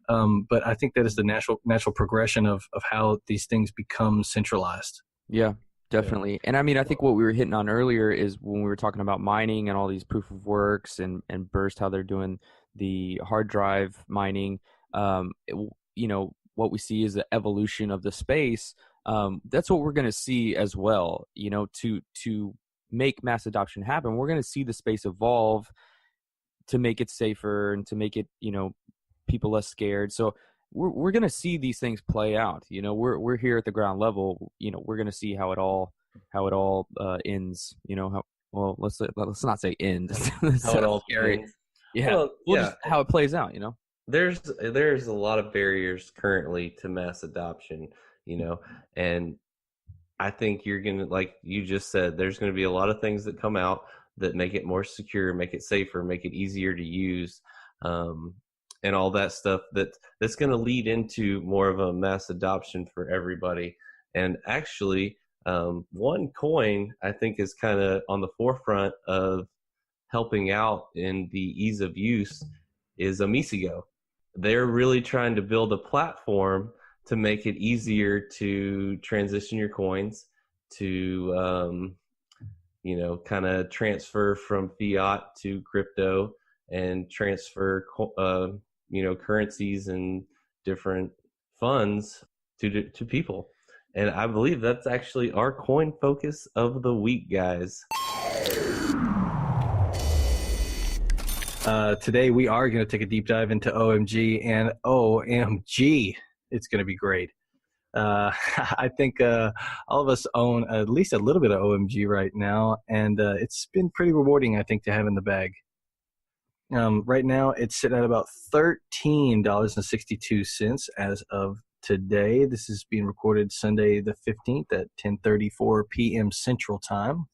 But I think that is the natural progression of how these things become centralized. Yeah, definitely. And I mean, I think what we were hitting on earlier is when we were talking about mining and all these proof of works and Burst, how they're doing the hard drive mining. What we see is the evolution of the space. That's what we're going to see as well. To make mass adoption happen, we're going to see the space evolve to make it safer and to make it, people less scared. So we're going to see these things play out. We're here at the ground level. We're going to see how it all ends. Let's not say end. how it all scary. begins. Yeah, Well, just how it plays out. There's a lot of barriers currently to mass adoption, and I think you're gonna, like you just said, there's gonna be a lot of things that come out that make it more secure, make it safer, make it easier to use, and all that stuff that's gonna lead into more of a mass adoption for everybody. And actually, one coin I think is kind of on the forefront of helping out in the ease of use is Amigo. They're really trying to build a platform to make it easier to transition your coins, to kind of transfer from fiat to crypto and transfer currencies and different funds to people. And I believe that's actually our coin focus of the week, guys. Today we are going to take a deep dive into OMG, and OMG, it's going to be great. I think all of us own at least a little bit of OMG right now, and it's been pretty rewarding, I think, to have in the bag. Right now, it's sitting at about $13.62 as of today. This is being recorded Sunday the 15th at 10:34 p.m. Central Time.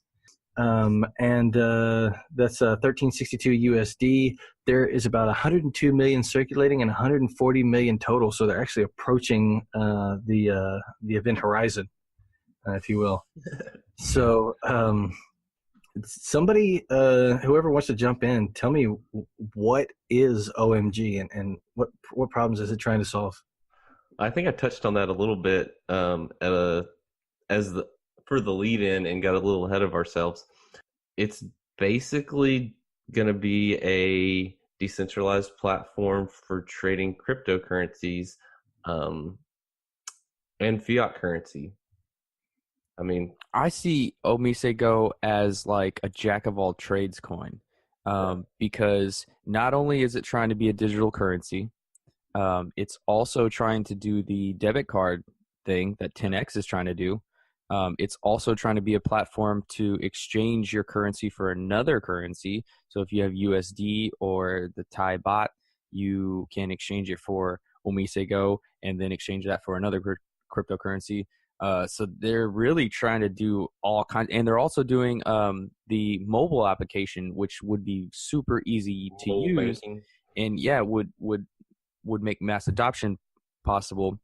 And that's 1362 USD. There is about 102 million circulating and 140 million total. So they're actually approaching the event horizon, if you will. So somebody, whoever wants to jump in, tell me what is OMG and what problems is it trying to solve? I think I touched on that a little bit for the lead in and got a little ahead of ourselves. It's basically going to be a decentralized platform for trading cryptocurrencies and fiat currency. I mean, I see Omise Go as like a jack of all trades coin, because not only is it trying to be a digital currency, it's also trying to do the debit card thing that 10x is trying to do. It's also trying to be a platform to exchange your currency for another currency. So if you have USD or the Thai baht, you can exchange it for Omise Go and then exchange that for another cryptocurrency. So they're really trying to do all kinds, and they're also doing the mobile application, which would be super easy to use, banking. and would make mass adoption possible.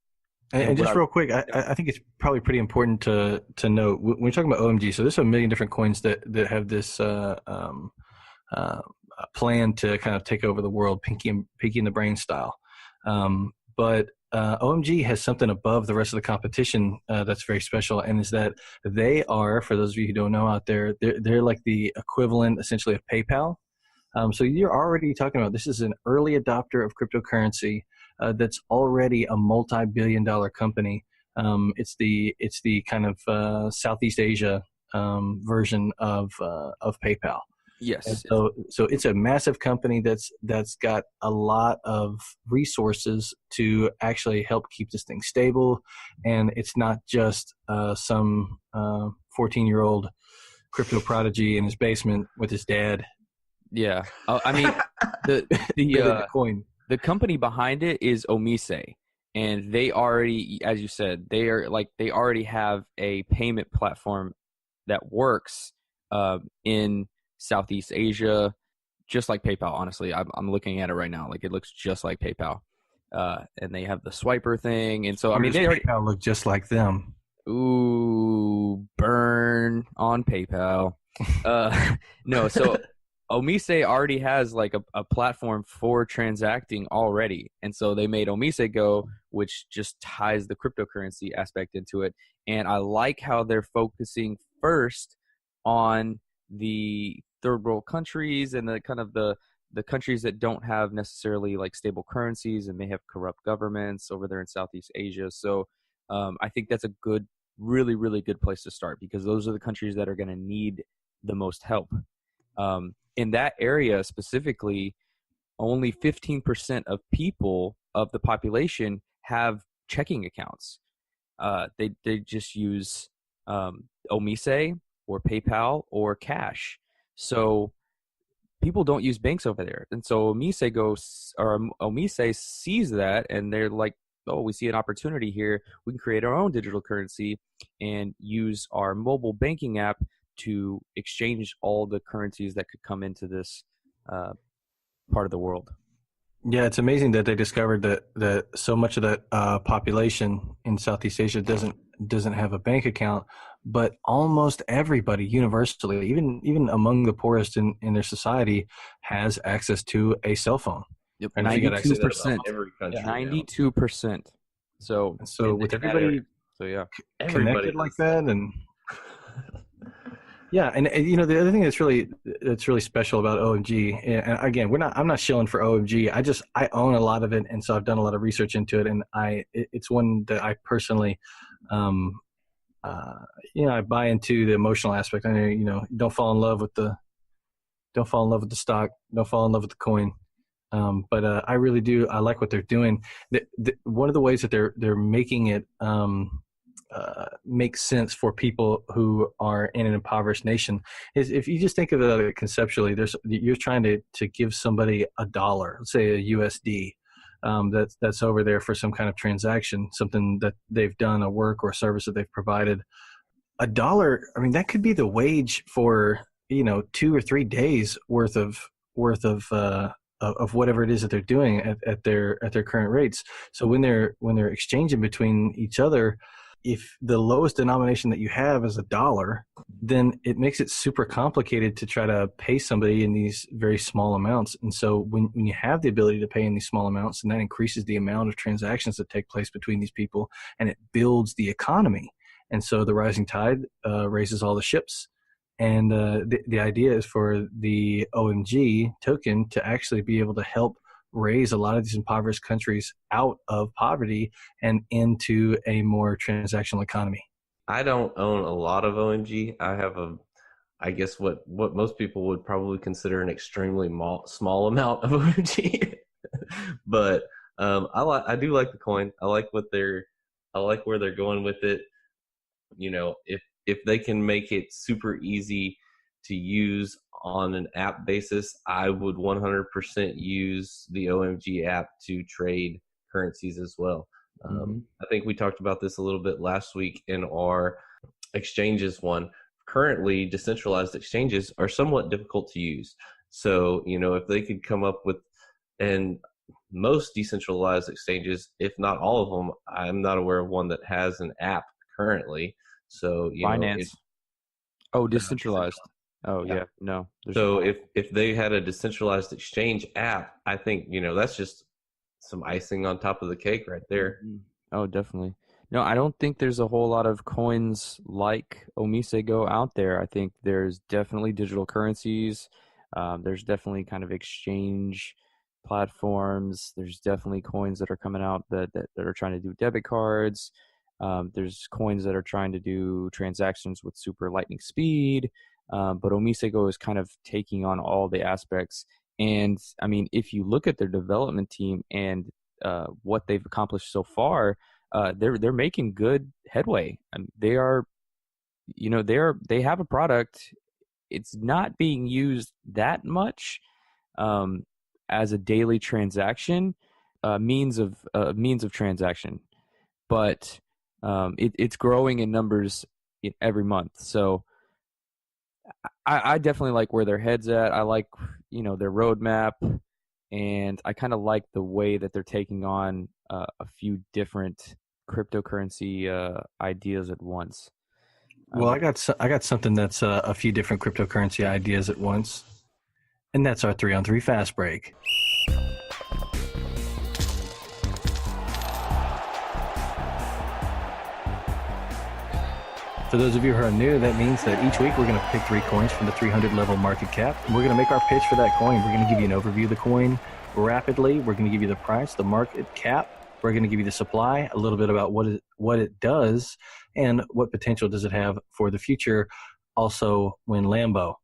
And just real quick, I think it's probably pretty important to note when we're talking about OMG. So there's a million different coins that have this plan to kind of take over the world, Pinky and the Brain style. But OMG has something above the rest of the competition that's very special, and is that they are, for those of you who don't know out there, they're like the equivalent essentially of PayPal. So you're already talking about, this is an early adopter of cryptocurrency that's already a multi-billion-dollar company. It's the kind of Southeast Asia version of PayPal. Yes. And so it's a massive company that's got a lot of resources to actually help keep this thing stable, and it's not just some 14-year-old crypto prodigy in his basement with his dad. Yeah, I mean the coin. The company behind it is Omise, and they already, as you said, they already have a payment platform that works in Southeast Asia, just like PayPal. Honestly, I'm looking at it right now, like it looks just like PayPal, and they have the swiper thing, and so I mean, they already PayPal look just like them. Ooh, burn on PayPal. No, so Omise already has like a platform for transacting already. And so they made Omise Go, which just ties the cryptocurrency aspect into it. And I like how they're focusing first on the third world countries and the kind of the countries that don't have necessarily like stable currencies and may have corrupt governments over there in Southeast Asia. So I think that's a good, really, really good place to start, because those are the countries that are going to need the most help. In that area specifically, only 15% of people of the population have checking accounts. They just use Omise or PayPal or cash. So people don't use banks over there. And so Omise sees that, and they're like, oh, we see an opportunity here. We can create our own digital currency and use our mobile banking app to exchange all the currencies that could come into this part of the world. Yeah, it's amazing that they discovered that so much of that population in Southeast Asia doesn't have a bank account, but almost everybody universally, even among the poorest in their society, has access to a cell phone. Yep, and 92%. Every country. 92%. So with everybody connected like that, and yeah, and you know, the other thing that's really special about OMG, and again, I'm not shilling for OMG. I own a lot of it, and so I've done a lot of research into it, and it's one that I personally I buy into the emotional aspect. I know, don't fall in love with the stock, don't fall in love with the coin. But I really do. I like what they're doing. One of the ways that they're making it make sense for people who are in an impoverished nation is if you just think of it conceptually. You're trying to give somebody a dollar, let's say a USD, that's over there for some kind of transaction, something that they've done, a work or service that they've provided. A dollar, I mean, that could be the wage for 2 or 3 days worth of whatever it is that they're doing at their current rates. So when they're exchanging between each other, if the lowest denomination that you have is a dollar, then it makes it super complicated to try to pay somebody in these very small amounts. And so when you have the ability to pay in these small amounts, and that increases the amount of transactions that take place between these people, and it builds the economy. And so the rising tide raises all the ships. And the idea is for the OMG token to actually be able to help raise a lot of these impoverished countries out of poverty and into a more transactional economy. I don't own a lot of OMG. I have I guess what most people would probably consider an extremely small amount of OMG. But I do like the coin. I like where they're going with it. If they can make it super easy to use on an app basis, I would 100% use the OMG app to trade currencies as well. I think we talked about this a little bit last week in our exchanges one. Currently, decentralized exchanges are somewhat difficult to use. So, if they could come up with, and most decentralized exchanges, if not all of them, I'm not aware of one that has an app currently. So, Binance. Decentralized. Oh yeah, no. So if they had a decentralized exchange app, I think that's just some icing on top of the cake right there. Oh, definitely. No, I don't think there's a whole lot of coins like Omisego out there. I think there's definitely digital currencies. There's definitely kind of exchange platforms. There's definitely coins that are coming out that are trying to do debit cards. There's coins that are trying to do transactions with super lightning speed. But Omisego is kind of taking on all the aspects. And I mean, if you look at their development team and what they've accomplished so far, they're making good headway. I mean, they have a product. It's not being used that much as a daily transaction, means of transaction, but it's growing in numbers every month. So I definitely like where their head's at. I like, their roadmap, and I kind of like the way that they're taking on a few different cryptocurrency ideas at once. Well, I got something that's a few different cryptocurrency ideas at once, and that's our 3-on-3 fast break. For those of you who are new, that means that each week we're going to pick 3 coins from the 300 level market cap, and we're going to make our pitch for that coin. We're going to give you an overview of the coin rapidly. We're going to give you the price, the market cap. We're going to give you the supply, a little bit about what it does, and what potential does it have for the future. Also, win Lambo.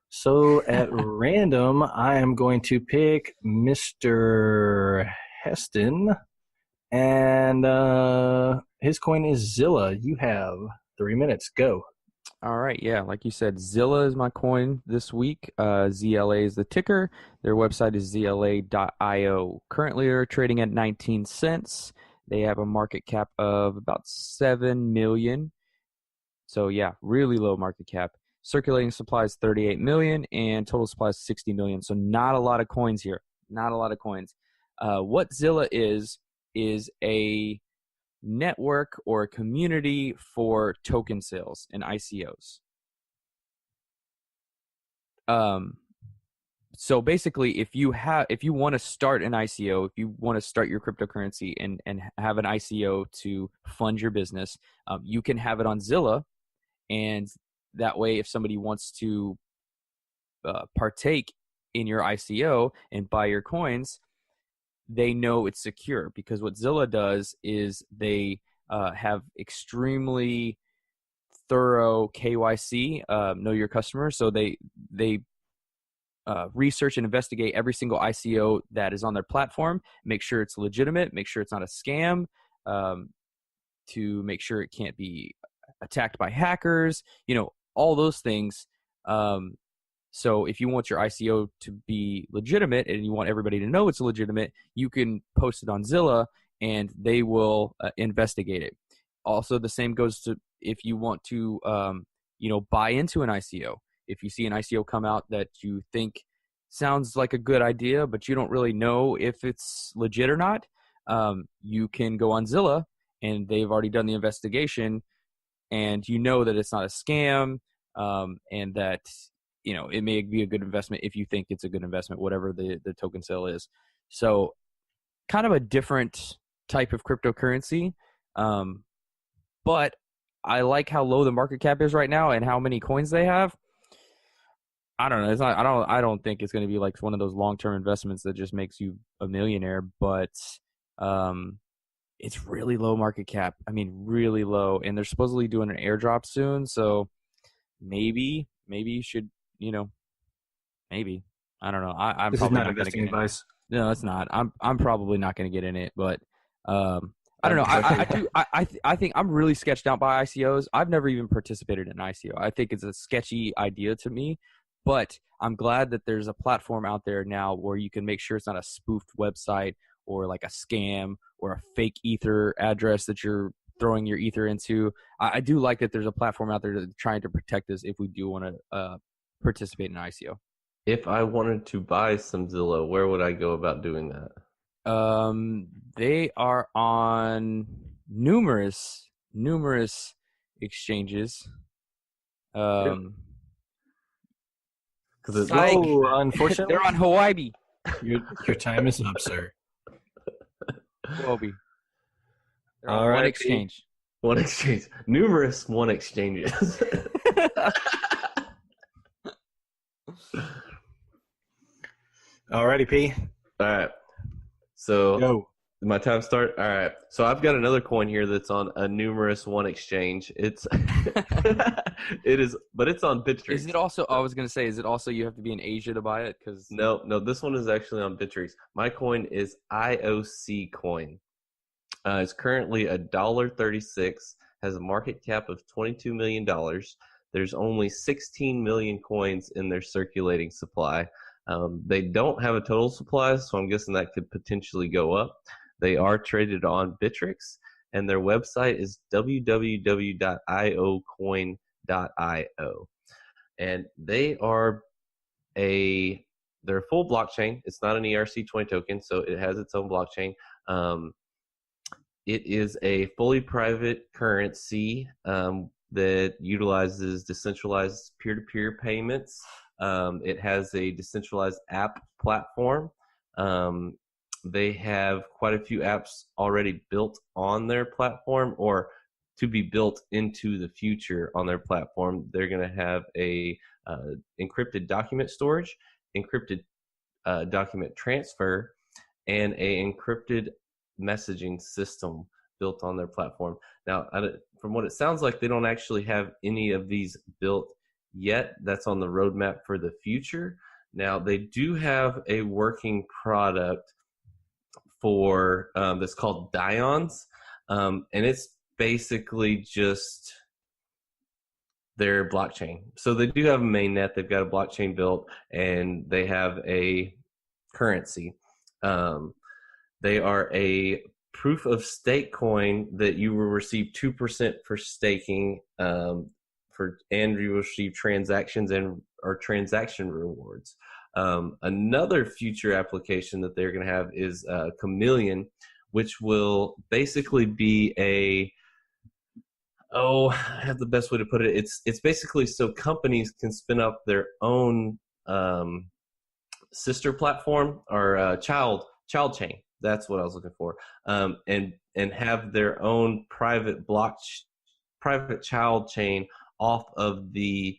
So at random, I am going to pick Mr. Heston, and his coin is Zilla. You have 3 minutes. Go. All right. Yeah. Like you said, Zilla is my coin this week. ZLA is the ticker. Their website is zla.io. Currently, they're trading at 19 cents. They have a market cap of about 7 million. So, yeah, really low market cap. Circulating supply is 38 million and total supply is 60 million. So, not a lot of coins here. Not a lot of coins. What Zilla is a network or a community for token sales and ICOs. So basically, if you want to start an ICO, if you want to start your cryptocurrency and have an ICO to fund your business, you can have it on Zilla, and that way, if somebody wants to partake in your ICO and buy your coins, they know it's secure, because what Zilla does is they have extremely thorough KYC, know your customer. So they research and investigate every single ICO that is on their platform, make sure it's legitimate, make sure it's not a scam, to make sure it can't be attacked by hackers, all those things. So if you want your ICO to be legitimate and you want everybody to know it's legitimate, you can post it on Zilla and they will investigate it. Also, the same goes to if you want to, buy into an ICO. If you see an ICO come out that you think sounds like a good idea, but you don't really know if it's legit or not, you can go on Zilla and they've already done the investigation and you know that it's not a scam, and that it may be a good investment if you think it's a good investment, whatever the token sale is. So kind of a different type of cryptocurrency. But I like how low the market cap is right now and how many coins they have. I don't know. It's not. I don't think it's going to be like one of those long-term investments that just makes you a millionaire. But it's really low market cap. I mean, really low. And they're supposedly doing an airdrop soon. So maybe you should. Maybe. I don't know. I'm This is probably not not going to investing get advice. it. No, it's not. I'm probably not going to get in it. But I don't know. I think I'm really sketched out by ICOs. I've never even participated in an ICO. I think it's a sketchy idea to me, but I'm glad that there's a platform out there now where you can make sure it's not a spoofed website or like a scam or a fake Ether address that you're throwing your Ether into. I do like that there's a platform out there that's trying to protect us if we do want to participate in an ICO. If I wanted to buy some Zillow, where would I go about doing that? They are on numerous exchanges. Because it's Psych. Oh, unfortunately, They're on Hawaii. your time is up, sir. Hawaii. They're on All one right, exchange. one exchange, numerous one exchanges. Alrighty, P. All right, so Go. my time start. All right, so I've got another coin here that's on a numerous one exchange. It's it is, but it's on Bittrex. Is it also? I was gonna say, is it also you have to be in Asia to buy it? Because No, this one is actually on Bittrex. My coin is i-ocoin. It's currently $1.36, has a market cap of $22 million. There's only 16 million coins in their circulating supply. They don't have a total supply, so I'm guessing that could potentially go up. They are traded on Bittrex, and their website is www.iocoin.io. And they're a full blockchain. It's not an ERC20 token, so it has its own blockchain. It is a fully private currency that utilizes decentralized peer-to-peer payments. It has a decentralized app platform. They have quite a few apps already built on their platform or to be built into the future on their platform. They're going to have a encrypted document storage, encrypted document transfer, and a encrypted messaging system built on their platform. Now, from what it sounds like, they don't actually have any of these built yet. That's on the roadmap for the future. Now, they do have a working product for that's called Dions, and it's basically just their blockchain. So they do have a mainnet. They've got a blockchain built, and they have a currency. They are a proof of stake coin that you will receive 2% for staking, and you will receive transactions or transaction rewards. Another future application that they're going to have is Chameleon, which will basically be I have the best way to put it. It's basically so companies can spin up their own sister platform or child chain. That's what I was looking for. And have their own private child chain off of the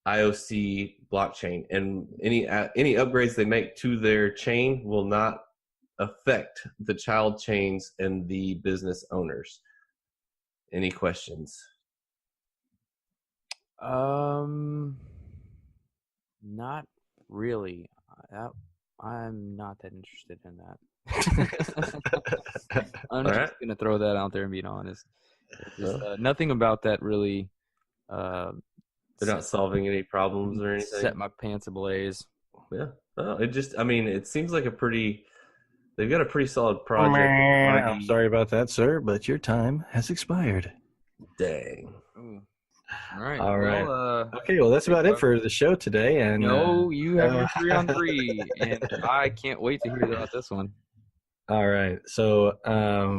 IOC blockchain, and any upgrades they make to their chain will not affect the child chains and the business owners. Any questions? Not really. I'm not that interested in that. I'm All just right. gonna throw that out there and be honest. Just, Well, nothing about that really uh, they're not solving any problems or set anything. my pants ablaze. Yeah. Well, I mean, it seems like they've got a pretty solid project I'm already. sorry about that, sir, but your time has expired. Dang. Ooh. All right. All right. Well, Okay, well, that's about it for the show today. And no, you have your uh, 3-on-3, and I can't wait to hear about this one. all right. So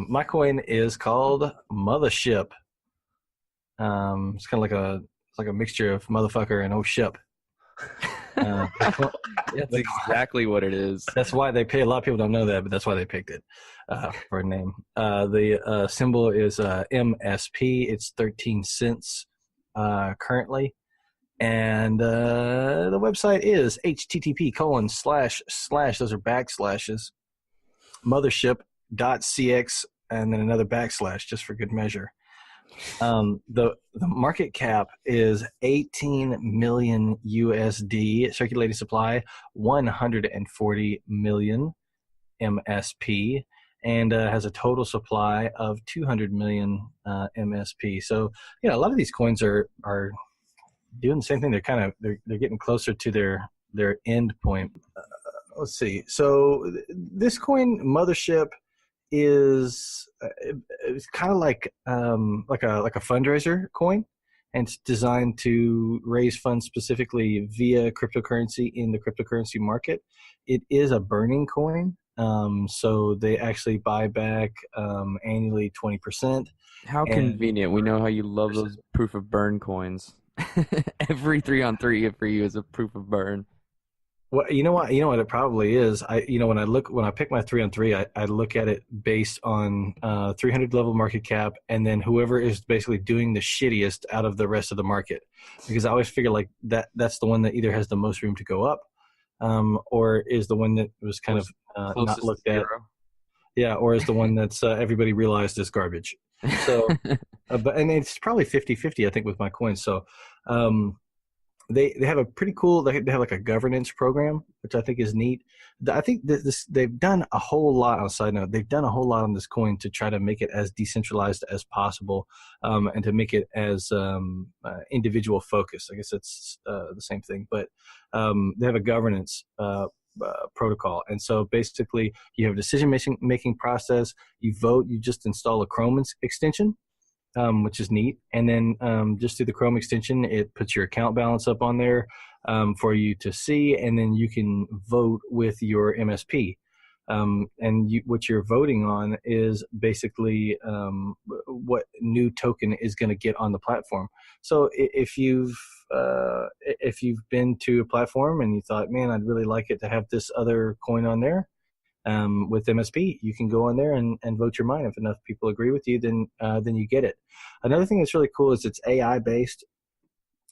my coin is called Mothership. It's kind of like a mixture of motherfucker and oh ship. That's exactly what it is. That's why they pay. A lot of people don't know that, but that's why they picked it for a name. The symbol is MSP. It's 13 cents currently. And the website is http:// those are backslashes, mothership.cx, and then another backslash just for good measure. The market cap is 18 million USD, circulating supply 140 million MSP, and has a total supply of 200 million MSP. So, a lot of these coins are doing the same thing. They're getting closer to their end point. Let's see. So this coin Mothership is it's kind of like a fundraiser coin, and it's designed to raise funds specifically via cryptocurrency in the cryptocurrency market. It is a burning coin, so they actually buy back annually 20%. How And convenient. We know how you love those proof of burn coins. Every 3-on-3 for you is a proof of burn. Well, you know what it probably is. When I pick my 3-on-3, I look at it based on 300 level market cap, and then whoever is basically doing the shittiest out of the rest of the market, because I always figure like that's the one that either has the most room to go up, or is the one that was kind of not Closest looked to at. zero. Yeah, or is the one that's everybody realized is garbage. So, and it's probably 50-50, I think, with my coins. So, they have a pretty cool. They have like a governance program, which I think is neat. I think they've done a whole lot. On a side note, they've done a whole lot on this coin to try to make it as decentralized as possible, and to make it as individual focused. I guess that's the same thing, but they have a governance protocol, and so basically you have a decision making process. You vote. You just install a Chrome extension, which is neat. And then just through the Chrome extension, it puts your account balance up on there for you to see, and then you can vote with your MSP. What you're voting on is basically what new token is going to get on the platform. So if you've been to a platform and you thought, man, I'd really like it to have this other coin on there, with MSP, you can go on there and vote your mind. If enough people agree with you, then you get it. Another thing that's really cool is it's AI based.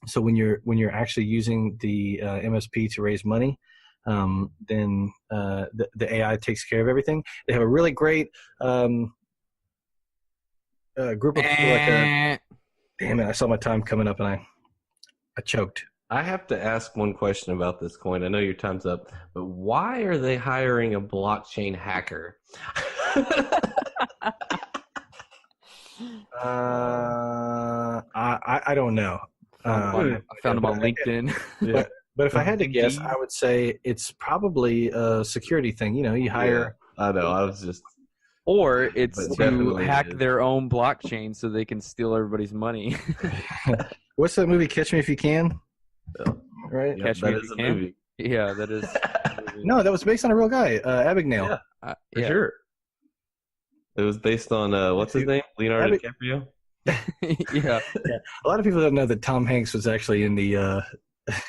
So when you're actually using the MSP to raise money, then the AI takes care of everything. They have a really great group of people. Damn it! I saw my time coming up and I choked. I have to ask one question about this coin. I know your time's up, but why are they hiring a blockchain hacker? I don't know. I found him on LinkedIn. Yeah. But if I had to guess, I would say it's probably a security thing. You hire. Yeah, I know. I was just. Or it's But to definitely hack it is. their own blockchain so they can steal everybody's money. What's that movie? Catch Me If You Can. Yeah. Right? Yep, Catch that Me If is You a Can? movie. Yeah, that is. a movie. No, that was based on a real guy, Abagnale. Yeah, for Yeah. sure. It was based on what's his name? Leonardo DiCaprio. Yeah. A lot of people don't know that Tom Hanks was actually in the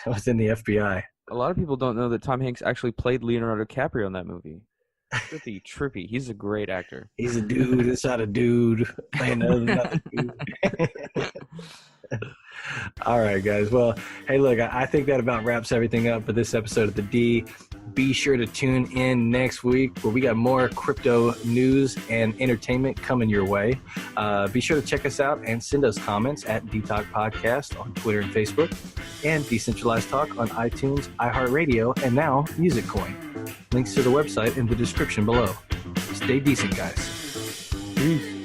was in the FBI. A lot of people don't know that Tom Hanks actually played Leonardo DiCaprio in that movie. Trippy. He's a great actor. He's a dude inside a dude playing another dude. All right, guys. Well, hey, look, I think that about wraps everything up for this episode of the D. Be sure to tune in next week where we got more crypto news and entertainment coming your way. Be sure to check us out and send us comments at DTalk Podcast on Twitter and Facebook, and Decentralized Talk on iTunes, iHeartRadio, and now Music Coin. Links to the website in the description below. Stay decent, guys. Peace.